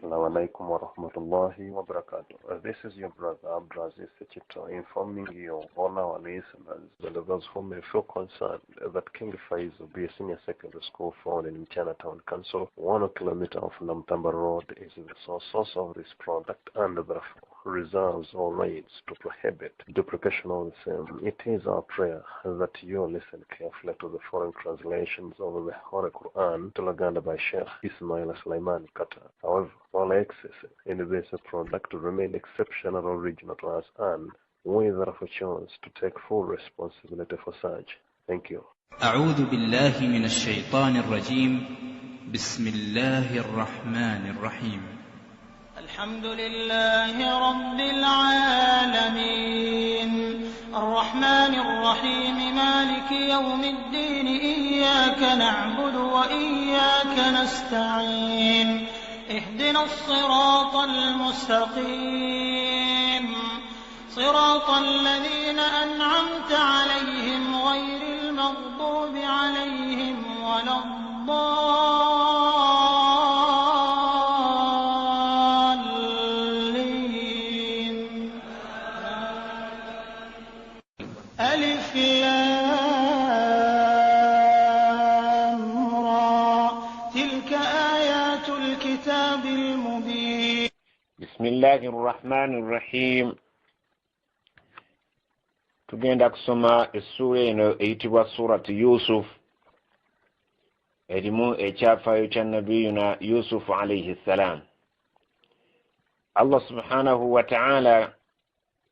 Assalamu alaikum wa rahmatullahi wa barakatuh. This is your brother Abdulaziz Sechito informing you, all our listeners, and those who may feel concerned that King Faisal be a senior secondary school found in Chinatown Council, 1 kilometer of Namtamba Road, is the source of this product and therefore reserves all rights to prohibit duplication of the same. It is our prayer that you listen carefully to the foreign translations of the Holy Quran to Laganda by Sheikh Ismail Sulaiman Qatar. However, all access in this product remain exceptional original to us, and we therefore choose to take full responsibility for such. Thank you. أعوذ بالله من الشيطان الرجيم. بسم الله الرحمن الرحيم. الحمد لله رب العالمين الرحمن الرحيم مالك يوم الدين إياك نعبد وإياك نستعين اهدنا الصراط المستقيم صراط الذين أنعمت عليهم غير المغضوب عليهم ولا الضالين. ألف لام را تلك آيات الكتاب المبين. بسم الله الرحمن الرحيم. Tugenda kusoma essura eno eyitibwa surati Yusuf, erimu ekyafaayo kya nabiyuna Yusufu alayhi salam. Allah subhanahu wa ta'ala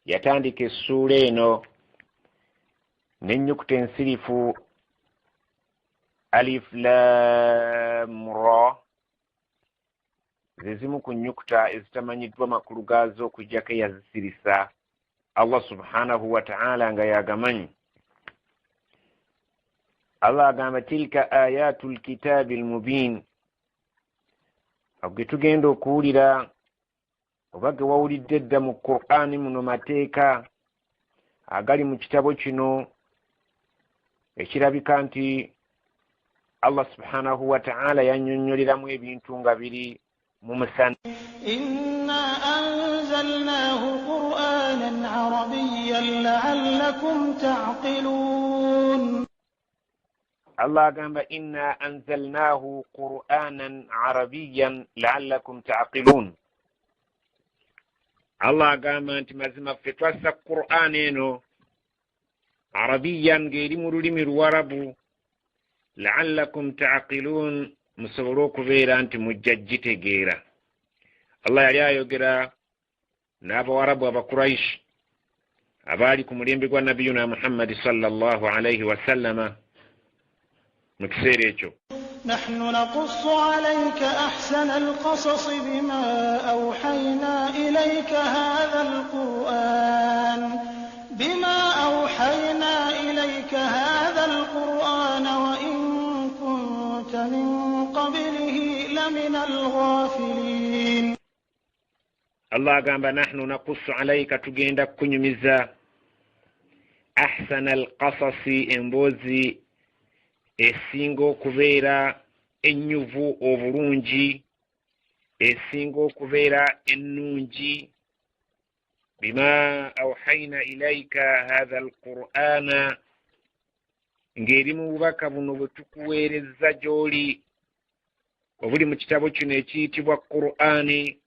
yatandika essura eno n'ennyukuta ensirifu alif lam ra, zezimu ku nnyukuta ezitamanyiddwa makulu gaazo okujjako eyazisirisa Allah subhanahu wa ta'ala nga yagamanyi. Allah agamba tilka ayatul kitabil mubin. Agwe tugenda okuwulira oba ge wawulidde dda mu Qur'ani muno mateeka agali mu kitabo kino ekirabika nti Allah subhanahu wa ta'ala yannyonnyoleramu ebintu nga biri mu musana. إنا أنزلناه قرآنا عربيا لعلكم تعقلون. الله agamba inna anzalnahu qur'anan arabiyyan la'allakum ta'qilun. Allah agamba nti mazima ffe twassa Qur'an eno arabiyyan ng'eri mu lulimi Luwarabu la'allakum ta'qilun, musobole okubeera nti mujja gitegeera. Allah yali ayogera n'Abawarabu Abakuraishi abaali ku mulembe gwa nabiyuna Muhammad sallallahu alayhi wa sallama mu kiseera ekyo. نحن نقص عليك أحسن القصص بما أوحينا إليك هذا القرآن وإن كنت من قبله لمن الغافلين. Allah agamba nahnu naqussu alayka, tugenda kunyumiza ahsana alqasasi, emboozi esinga okubeera ennyuvu obulungi, esinga okubeera ennungi, bima awhayna ilayka hadha alqur'ana, ng'eri mu bubaka buno bwe tukuweerezza gy'oli obuli mu kitabo kino ekiyitibwa Qur'ani.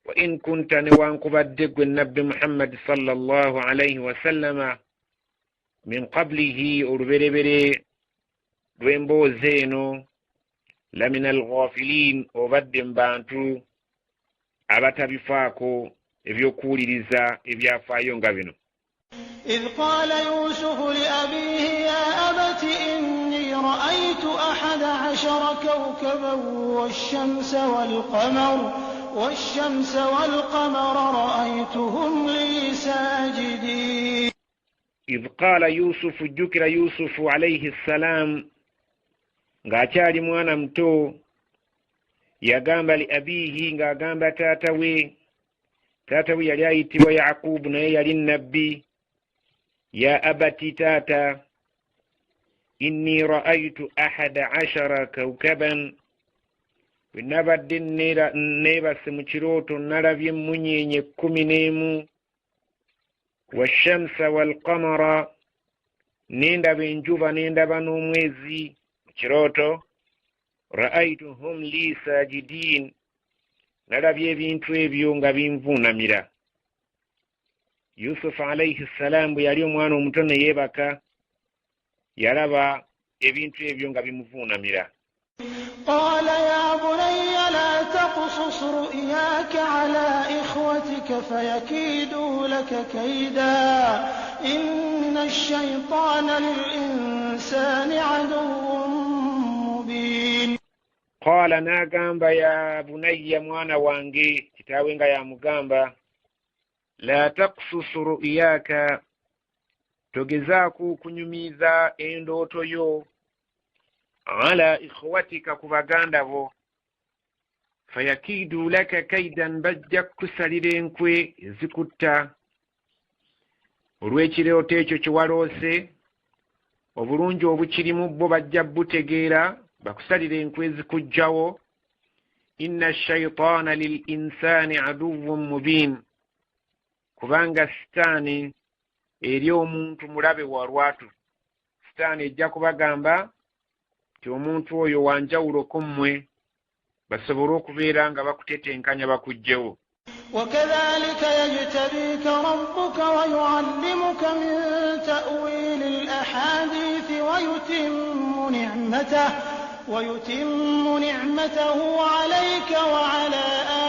Wa in kunta, newankubadde gwe nabbi Muhammad sallallahu alayhi wa sallama, min qablihi, oluberebere lw'emboozi eno, lamina alghafilin, obadde mu bantu abatabifaako ebyokuwuliriza ebyafaayo nga bino. إذ قال يوسف لأبيه يا أبت إني رأيت 11 كوكبا والشمس والقمر رأيتهم لي ساجدين. إذ قال يوسف, جكر يوسف عليه السلام ng'akyali mwana muto, yagamba li abihi, ng'agamba taata we yali ayitibwa Yaqubu naye yali nabbi. Ya abati, taata, inni ra'aytu 11 kawkaban, bwe nabadde neebase mu kirooto nalabye emmunyeenye 11 washamsa walqamara nendaba enjuba nendaba n'omwezi mu kirooto ra'aytuhum li sajidin nalabye ebintu ebyo nga binvuunamira. Yusufu alayhi salam bwe yali omwana omuto ne yeebaka yalaba ebintu ebyo nga bimuvuunamira. قال يا بني لا تقصص رؤياك على إخوتك فيكيدوا لك كيدا إن الشيطان للإنسان عدو مبين. قال ناغامبا يا بني موانا وانجي كتاوينغا يا مغامبا لا تقصص رؤياك togezaako kunyumiza endooto yo ala ikhwatika ku baganda bo fayakidu laka kaidan bajja kusalira enkwe ezikutta olw'ekirooto ekyo kyewaloose obulungi obukirimu bo bajja butegeera bakusalira enkwe ezikujjawo. inna shaitaana lil insani aduwwun mubin kubanga sitaani eri omuntu mulabe wa lwatu. Sitaani ejja kubagamba nti omuntu oyo wanjawuloko mmwe basobole okubeera nga bakutetenkanya bakugjewo. وكذلك يجتبيك ربك ويعلمك من تأويل الأحاديث ويتم نعمته عليك وعلى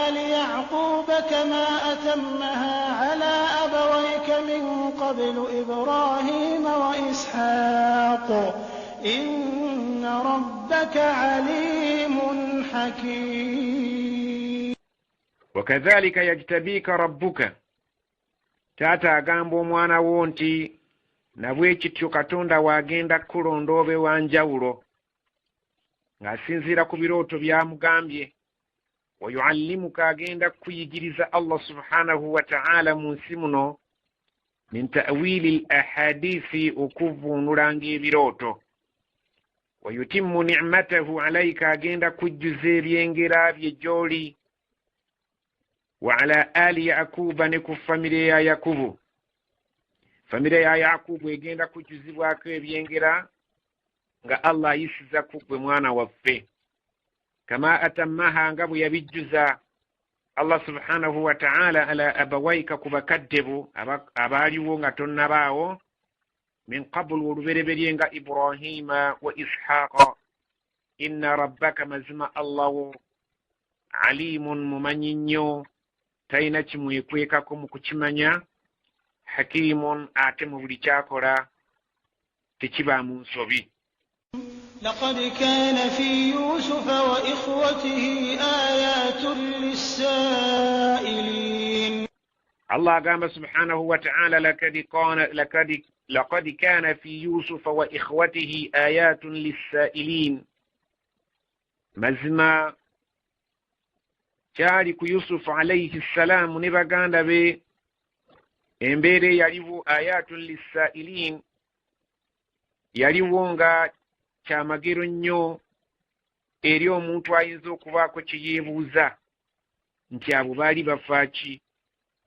آل يعقوب كما أتمها على أبويك من قبل إبراهيم وإسحاق إن ربك عليم حكيم. وكذلك يجتبيك ربك taata agamba omwana wo nti nabwekityo Katonda wagenda kulonda obe wanjawulo ng'asinziira ku birooto byamugambye. wayuallimuka agenda kuyigiriza Allah subhanahu wa ta'ala mu nsi muno min ta'wili al-ahadisi okuvuunulanga ebirooto. wayutimmu ni'matahu alayka agenda kujjuza ebyengera bye gy'oli wa ala ali yakuba ne ku famire ya Yakubu. Famire ya Yakubu egenda kujjuzibwako ebyengera nga Allah ayisiza ku gwe mwana waffe kama atammaha nga bwe yabijjuza Allah subhanahu wa ta'ala ala abawayika ku bakadde bo abaaliwo nga tonnabaawo min qablu olubereberye nga Ibrahima wa Ishaqa. inna rabbaka mazima Allahu alimun mumanyi nnyo talina kimwekwekako mu kukimanya hakimun ate mu buli kyakola tekibaamu nsobi. لقد كان في يوسف وإخوته آيات للسائلين. الله قام سبحانه وتعالى لقد كان في يوسف وإخوته آيات للسائلين. مزما kyali ku Yusufu alayhi salam ne baganda be embeere yaliwo ayatun lissailin yaliwo nga kyamagero nnyo eri omuntu ayinza okubaako kyeyeebuuza nti abo baali bafaaki.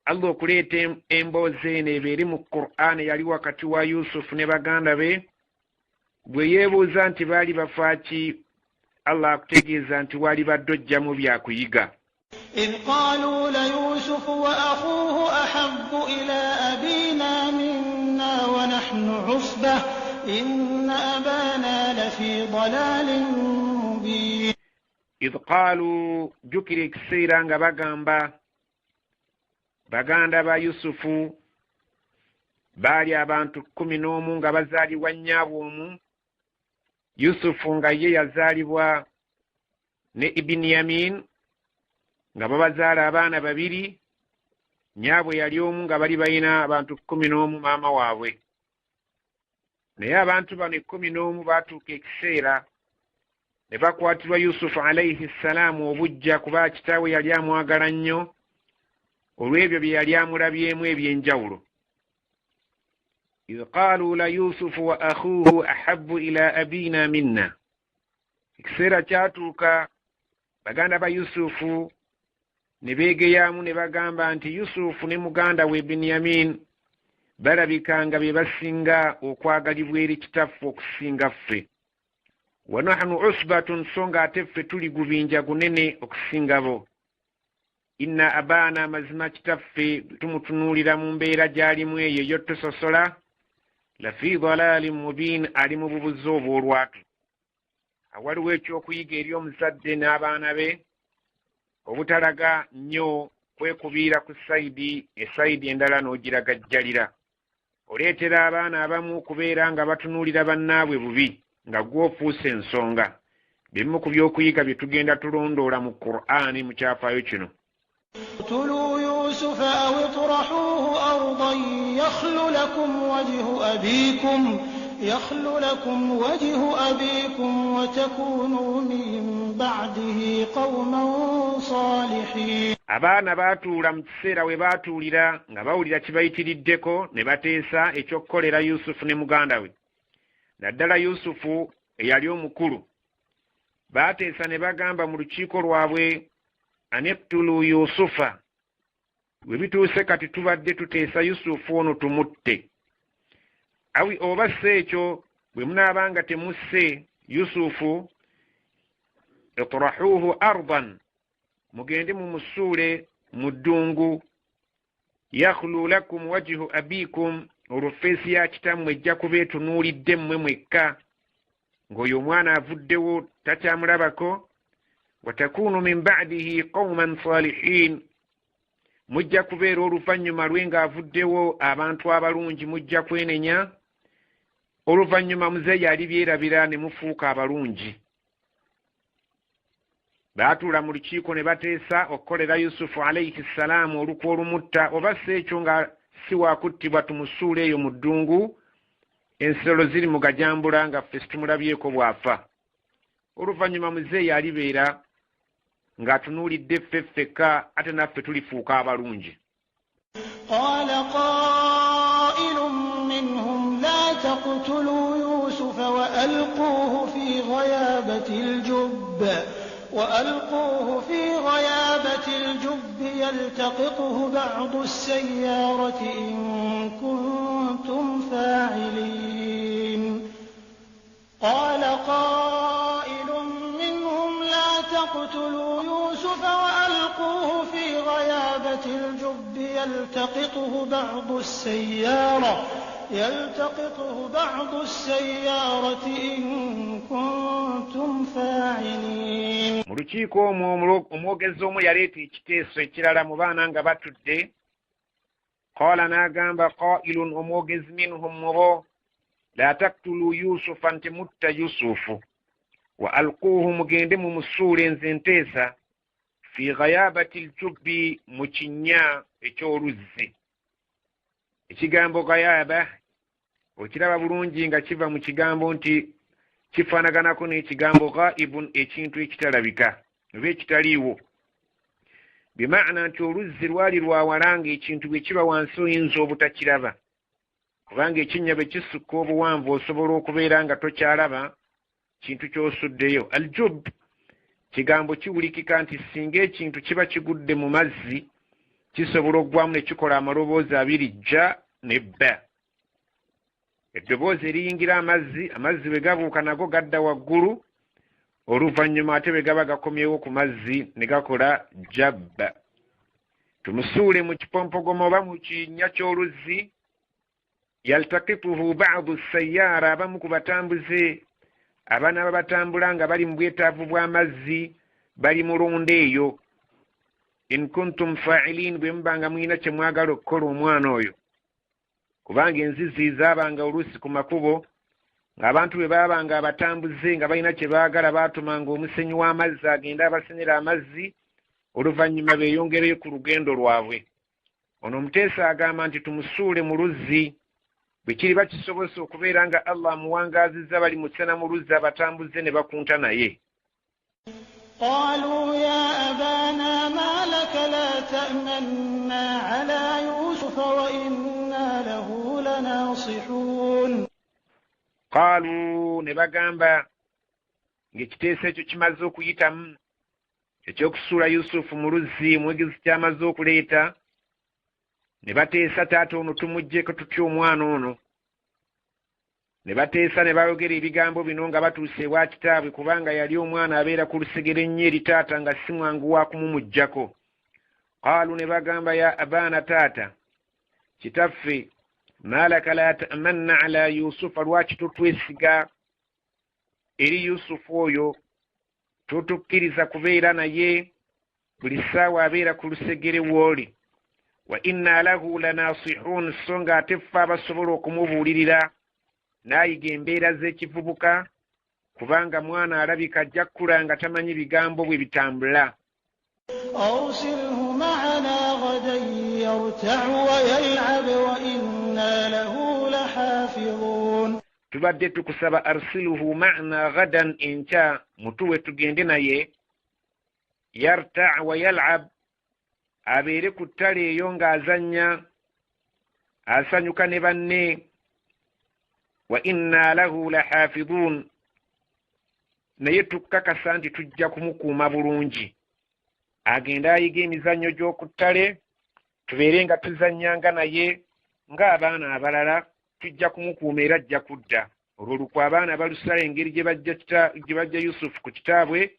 Allah okuleeta emboozi eno ebeeri mu Qur'an yali wakati wa Yusufu ne baganda be bwe yeebuuza nti baali bafaaki Allah akutegeeza nti wali baddojjamu byakuyiga. إذ قالوا ليوسف وأخوه أحب إلى أبينا منا ونحن عصبة إن أبانا لفي ضلال مبين. إذ قالوا جكر كسيرا baganda ba Yusufu baali abantu 11 nga bazaalibwa nnyabo omu. Yusufu nga ye yazaalibwa ne Ibiniyamin nga babazaala abaana babiri. Nnyabwe yali omu nga bali balina abantu 11 maama waabwe. Naye abantu bano 11 baatuuka ekiseera ne bakwatirwa Yusufu alayhi salaamu obujja kuba kitaawe yali amwagala nnyo olw'ebyo bye yali amulabyemu ebyenjawulo. إذ قالوا ليوسف وأخوه أحب إلى أبينا منا. Ekiseera kyatuuka baganda ba Yusufu ne beegeyamu ne bagamba nti Yusufu ne muganda we Binyamin balabikanga be basinga okwagalibwa eri kitaffe okusinga ffe. Wa nahnu usbatun, songa ate ffe tuli gubinja gunene okusinga bo. Inna abana, mazima kitaffe tumutunuulira mu mbeera gy'alimu eyo yotusosola, la fi dalalin mubin, ali mu bubuzi obw'olwatu. Awaliwo ekyokuyiga eri omuzadde n'abaana be obutalaga nnyo kwekubiira ku esayidi endala n'ogiragajjalira. Oleetera abaana abamu okubeera nga batunuulira bannaabwe bubi nga gw'ofuuse ensonga. Bimu ku byokuyiga bye tugenda tulondoola mu Qur'ani mu kyafaayo kino. اقتلوا يوسف أو اطرحوه أرضا يخل لكم وجه أبيكم وتكونوا من بعده قوما صالحين. Abaana baatuula mu kiseera we baatuulira nga bawulira kibayitiriddeko ne bateesa ekyokkolera Yusufu ne muganda we. Naddala Yusufu eyali omukulu. Baateesa ne bagamba mu lukiiko lwabwe, anektulu Yusufa, we bituuse kati tubadde tuteesa Yusufu ono tumutte. Awi oba se ekyo bwe munaabanga temusse Yusufu, itrahuhu ardan, mugende mumusuule mu ddungu, yakhlu lakum wajhu abikum, olufeesi ya kitammwe ejja kuba etunuulidde mmwe mwekka, ng'oyo omwana avuddewo takyamulabako. Watakunu min ba'dihi qawman salihin, mujja kubeera oluvannyuma lwe ng'avuddewo abantu abalungi, mujja kwenenya. Oluvannyuma muzeeyi alibyerabira ne mufuuka abalungi. Baatuula mu lukiiko ne bateesa okukolera Yusufu alayhi salaamu olukwa olumutta, oba si ekyo nga si waakuttibwa tumusuule eyo mu ddungu, ensolo ziri mu gajambula nga ffe situmulabyeko bw'afa. Oluvannyuma muzeeyi alibeera ng'atunuulidde ffe ffekka, ate naffe tulifuuka abalungi. Qaala qaa'ilun minhum laa taqtuluu Yuusufa wa alquuhu fi ghayaabati al-jubbi yaltaqithu ba'du as-sayyaarati in kuntum faa'iliin. Qaala qaa'ilun minhum laa taqtuluu Yuusufa wa alquuhu fi ghayaabati al-jubbi yaltaqithu ba'du as-sayyaarati in kuntum faa'iliin. Mu lukiiko omwo omwogezi omu yaleeta ekiteeso ekirala mu baana nga batudde. Qaala n'agamba qaa'ilun, omwogezi minhum mu bo, laa taktulu Yusufa, nti mutta Yusufu, wa alquuhu, mugende mu musuule nze nteesa, fi ghayaabati al-jubbi, mu kinnya eky'oluzzi. Ekigambo ghayaaba okiraba bulungi nga kiva mu kigambo nti kifaanaganako n'ekigambo ghaibun, ekintu ekitalabika oba ekitaliiwo. Bimaana nti oluzzi lwali lwawala ng'ekintu bwe kiba wansi oyinza obutakiraba, kubanga ekinnya bwe kisukka obuwanvu osobola okubeera nga tokyalaba kintu ky'osuddeyo. Aljub kigambo kiwulikika nti singa ekintu kiba kigudde mu mazzi kisobola okugwamu ne kikola amaloboozi abiri, jja ne bba. Eddoboozi eriyingira amazzi bwe gabuuka nago gadda waggulu, oluvannyuma ate bwe gaba gakomyewo ku mazzi ne gakola jabba. Tumusuule mu kipompogoma oba mu kinnya ky'oluzzi, yaltaqituhu ba'du sayyaara, abamu ku batambuze, abaana babatambula nga bali mu bwetaavu bw'amazzi, bali mu londa eyo. In kuntum fa'iliin, bwe mubanga mulina kye mwagala okukola omwana oyo. Kubanga enzizi zaabanga oluusi ku makubo, ng'abantu bwe baabanga abatambuze nga balina kye baagala, baatumanga omusenyi w'amazzi agenda abasenyera amazzi, oluvannyuma beeyongereyo ku lugendo lwabwe. Ono omuteesa agamba nti tumusuule mu luzzi, bwe kiriba kisobose okubeera nga Allah amuwangaazizza bali musena mu luzzi abatambuze ne bakunta naye. قالوا يا أبانا ما لك لا تأمنا على يوسف وإنا له لناصحون. قالوا, ne bagamba ng'ekiteeso ekyo kimaze okuyitamu, ekyokusuula Yusufu mu luzzi omwegezi kyamaze okuleeta, ne bateesa taata ono tumuggyeko tutya omwana ono. Ne bateesa ne bayogera ebigambo bino nga batuuse ewa kitaabwe, kubanga yali omwana abeera ku lusegere nnyo eri taata nga si mwangu wa kumumuggyako. Qaalu ne bagamba ya abaana taata, kitaffe, maalaka la ta'manna ala Yusufa, lwaki totwesiga eri Yusufu oyo, totukkiriza kubeera naye buli ssaawa abeera ku lusegere w'oli. Wa inna lahu lanasihun, so nga ate ffe abasobola okumubuulirira n'ayiga embeera z'ekivubuka, kubanga mwana alabika ajja kkula nga tamanyi bigambo bwe bitambula. أرسله معنا غدا يرتع ويلعب وإنا له لحافظون. tubadde tukusaba arsiluhu ma'na ghadan, enkya mutuwe tugende naye, yarta' wa yal'ab, abeere ku ttale eyo ng'azannya asanyuka ne banne. Wa inna lahu lahafidhun, naye tukakasa nti tujja kumukuuma bulungi. Agenda ayiga emizannyo gy'oku ttale, tubeere nga tuzannyanga naye ng'abaana abalala, tujja kumukuuma era ajja kudda. Olwo lukwa abaana balusala engeri gye bajja Yusufu ku kitaabwe,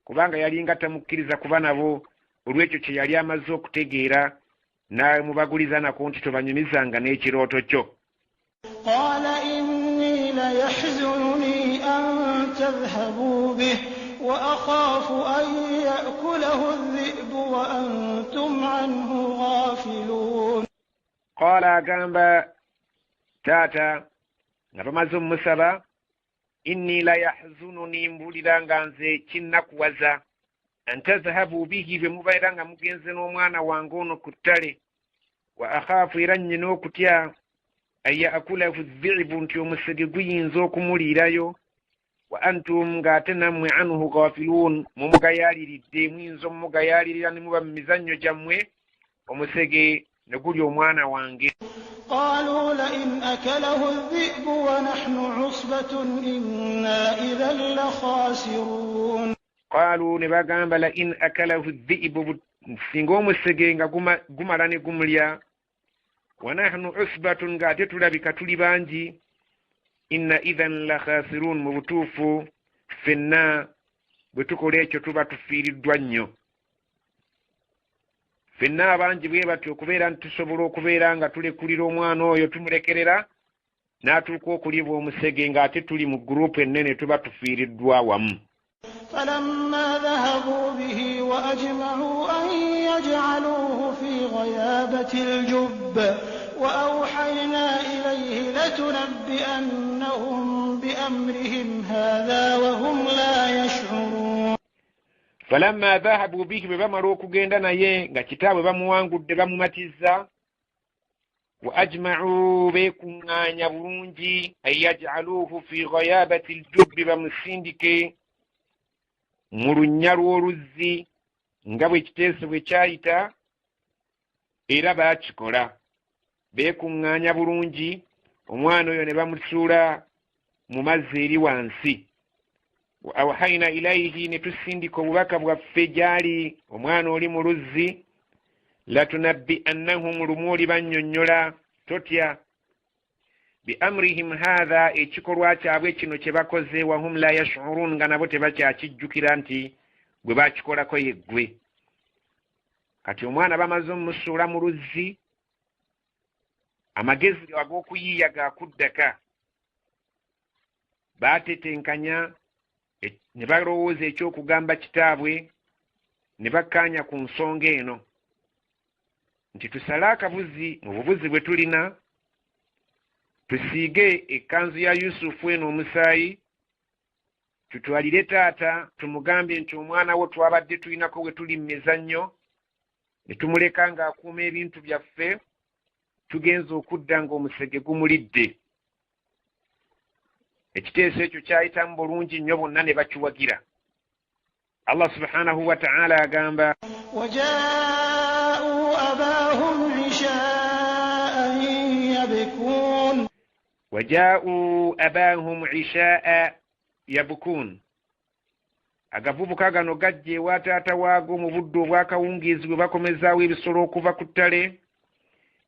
kubanga yali nga tamukkiriza kuba nabo olw'ekyo kye yali amaze okutegeera, n'amubaguliza nako nti tobanyumizanga n'ekirooto kyo. Qaala inni layahzununi an tadhhabu bihi wa akhaafu an ya'kulahu adh-dhi'bu wa antum anhu ghaafilun. Qaala agamba taata nga bamaze omusaba, inni layahzununi, mbulira nga nze kinnakuwaza, an tadhhabu bihi, bwe mubaera nga mugenze n'omwana wange ono ku ttale, wa akhaafu, era nnyina okutya, an ya'kulahu adh-dhi'bu, nti omusege guyinza okumuliirayo, wa antum, ng'ate nammwe anhu ghaafilun, mumugayaaliridde, muyinza omumugayaalirira ne muba mu mizannyo gyammwe, omusege ne guli omwana wange. قالوا لئن أكله الذئب ونحن عصبة إنا إذا لخاسرون. قالوا ne bagamba لئن أكله الذئب, singa omusege nga gumala ne gumulya, wa nahnu usbatun, ng'ate tulabika tuli bangi, inna idhan la khasirun, mu butuufu ffenna bwe tukola ekyo tuba tufiiriddwa nnyo. Ffenna abangi bwe batyo okubeera nti tusobola okubeera nga tulekulira omwana oyo tumulekerera, n'atuuka okulibwa omusege ng'ate tuli mu gurupu ennene, tuba tufiiriddwa wamu. فلما ذهبوا به وأجمعوا أن يجعلوه في غيابة الجب وأوحينا إليه لتنبئنهم بأمرهم هذا وهم لا يشعرون. فلما ذهبوا به, bamala okugenda naye nga kitaabwe bamuwangudde bamumatiza, wa ajma'u, beekuŋŋaanya bulungi, an yaj'aluuhu fi ghayabati al-jubbi, bamusindike mu lunnya lw'oluzzi nga bwe kiteeso bwe kyayita, era baakikola. Beekuŋŋaanya bulungi, omwana oyo ne bamusuula mu mazzi eri wansi. Wa awhayna ilayhi, ne tusindika obubaka bwaffe gy'ali omwana oli mu luzzi, latunabbi'annahum, lumu olibannyonnyola, totya, bi amrihim haadha, ekikolwa kyabwe kino kye bakoze, wahum la yash'urun, nga nabo tebakyakijjukira nti gwe baakikolako yeggwe. Kati omwana bamaze omusuula mu luzzi, amagezi ag'okuyiiya gaakuddaka, baatetenkanya ne balowooza ekyokugamba kitaabwe, ne bakkaanya ku nsonga eno nti tusale akabuzi mu bubuzi bwe tulina, tusiige ekkanzu ya Yusufu eno omusaayi, tutwalire taata tumugambye nti omwana wo twabadde tulinako we tuli mu mizannyo, ne tumuleka ng'akuuma ebintu byaffe, tugenza okudda ng'omusege gumulidde. Ekiteeso ekyo kyayitamu bulungi nnyo, bonna ne bakiwagira. Allah subhanahu wa ta'ala agamba, وجاءوا أباهم عشاء يبكون. وجاءوا أباهم عشاء يبكون, agavubuka gano gajje wa taata waago mu budde obwakawungeezi bwe bakomezaawo ebisolo okuva ku ttale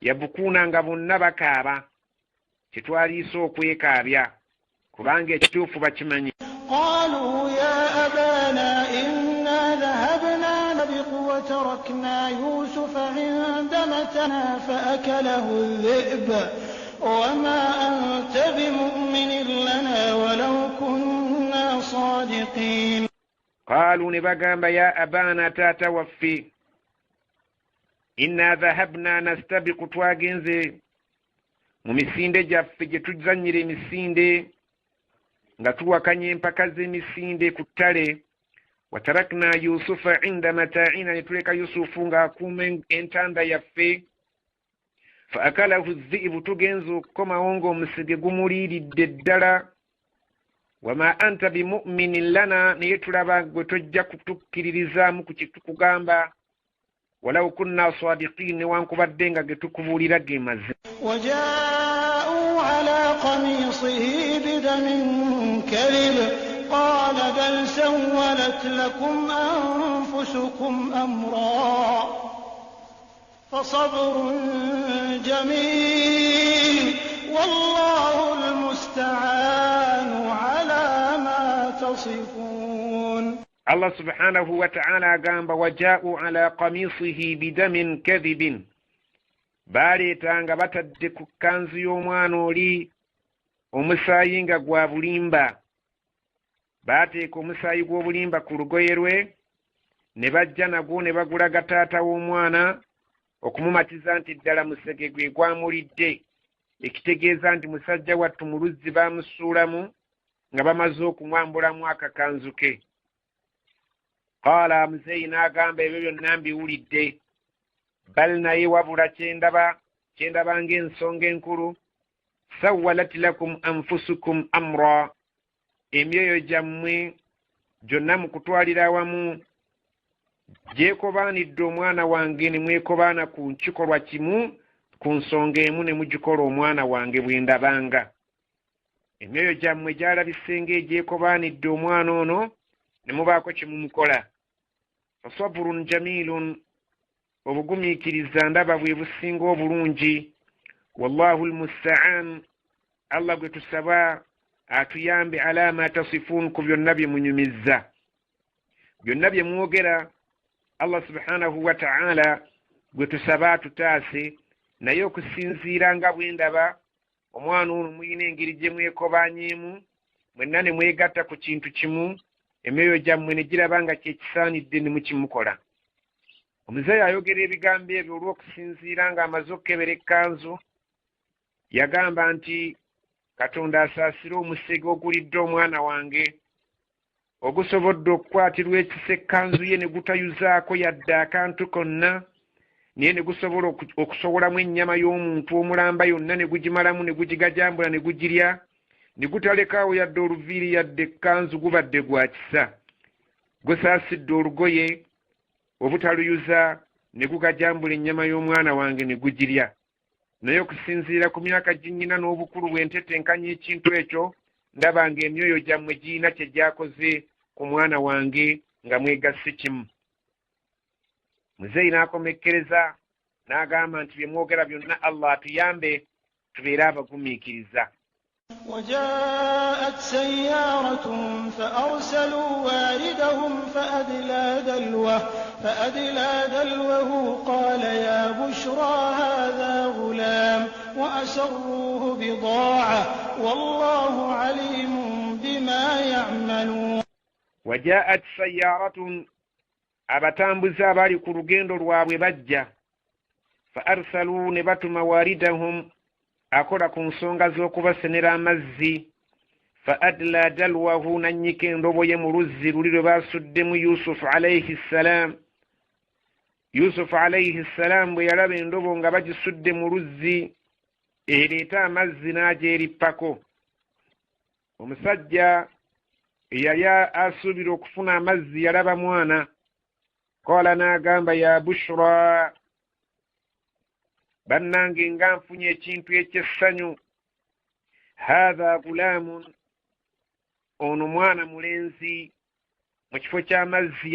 yabukuna nga bonna bakaaba kyetwaliisa okwekaabya kubanga ekituufu bakimanyi. قالوا يا أبانا إنا ذهبنا نبق وتركنا يوسف عند متنا فأكله الذئب وما أنت بمؤمن لنا ولو كنا صادقين. قالوا نبغamba يا أبانا تاتا وفي إنا ذهبنا نستبق twagenze mu misinde gyaffe gye tuzannyira emisinde nga tuwakanya empaka z'emisinde ku ttale. watarakna yusufa inda mata'ina ne tuleka yusufu ng'akuuma entanda yaffe. fa akalahu dhiibu tugenze okukomawo ng'omusege gumuliiridde ddala. wama anta bimuminin lana naye tulaba gwe tojja kutukkiririzaamu ku kye tukugamba. walaw kunna sadiqin newankubadde nga ge tukubuulira ge mazima. وجاءوا على قميصه بدم كذب قال بل سولت لكم أنفسكم أمرا فصبر جميل والله المستعان على ما تصفون. الله سبحانه وتعالى قام وجاءوا على قميصه بدم كذب baleetanga batadde ku kkanzu y'omwana oli omusaayi nga gwa bulimba. baateeka omusaayi gw'obulimba ku lugoye lwe ne bajja nagwo ne bagulaga taata w'omwana okumumatiza nti ddala musege gwe gwamulidde, ekitegeeza nti musajja wattu mu luzzi baamusuulamu nga bamaze okumwambulamu akakanzu ke. qaala muzeeyi n'agamba ebyo byonna mbiwulidde. bal naye wabula kyendaba ng'ensonga enkulu. sawwalat lakum anfusukum amra, emyoyo gyammwe gyonna mu kutwalira awamu gyekobaanidde omwana wange ne mwekobaana ku kikolwa kimu ku nsonga emu ne mugikola omwana wange bwe ndabanga. emyoyo gyammwe gyalabise ng'egyekobaanidde omwana ono ne mubaako kye mumukola. fasaburun jamilun, obugumiikiriza ndaba bwe businga obulungi. wallahu almusta'an, allah gwe tusaba atuyambe ala ma tasifun, ku byonna bye munyumizza. byonna bye mwogera allah subhanahu wa ta'ala gwe tusaba atutaase, naye okusinziira nga bwe ndaba omwana ono muyina engeri gye mwekobaanyeemu mwenna ne mwegatta ku kintu kimu, emyoyo gyammwe ne giraba nga kyekisaanidde ne mukimukola. omuzeeyi ayogera ebigambo ebyo olw'okusinziira ng'amaze okukebera ekkanzu. yagamba nti katonda asaasire omusege ogulidde omwana wange, ogusobodde okukwatirwa ekisa ekkanzu ye ne gutayuzaako yadde akantu konna, naye ne gusobola okusowolamu ennyama y'omuntu omulamba yonna ne gugimalamu ne gugigajambula ne gugirya, ne gutalekaawo yadde oluviiri yadde ekkanzu, gubadde gwa kisa. gusaasidde olugoye obutaluyuza ne gugajambula ennyama y'omwana wange ne gugirya. naye okusinziira ku myaka ginnyina n'obukulu bwe ntetenkanya ekintu ekyo, ndaba ng'emyoyo gyammwe giyina kye gyakoze ku mwana wange nga mwegasse kimu. muzeeyi n'akomekkereza n'agamba nti bye mwogera byonna allah atuyambe tubeere abagumiikiriza. وجاءت سيارة فأرسلوا واردهم فأدلى دلوه قال يا بشرى هذا غلام وأسروه بضاعة والله عليم بما يعملون. وجاءت سيارة abatambuza abali ku lugendo lwabwe bajja. فأرسلوا ne batuma waaridahum akola ku nsonga z'okubasenera amazzi. fa adla dalwahu, nannyika endobo ye mu luzzi luli lwe baasuddemu yusufu alayhi ssalam. yusufu alayhi ssalam bwe yalaba endobo nga bagisudde mu luzzi ereeta amazzi n'agyerippako. omusajja eyali asuubira okufuna amazzi yalaba mwana. qala n'agamba ya bushra, bannange nga nfunye ekintu ekyessanyu. hatha gulaamun, ono mwana mulenzi. mu kifo ky'amazzi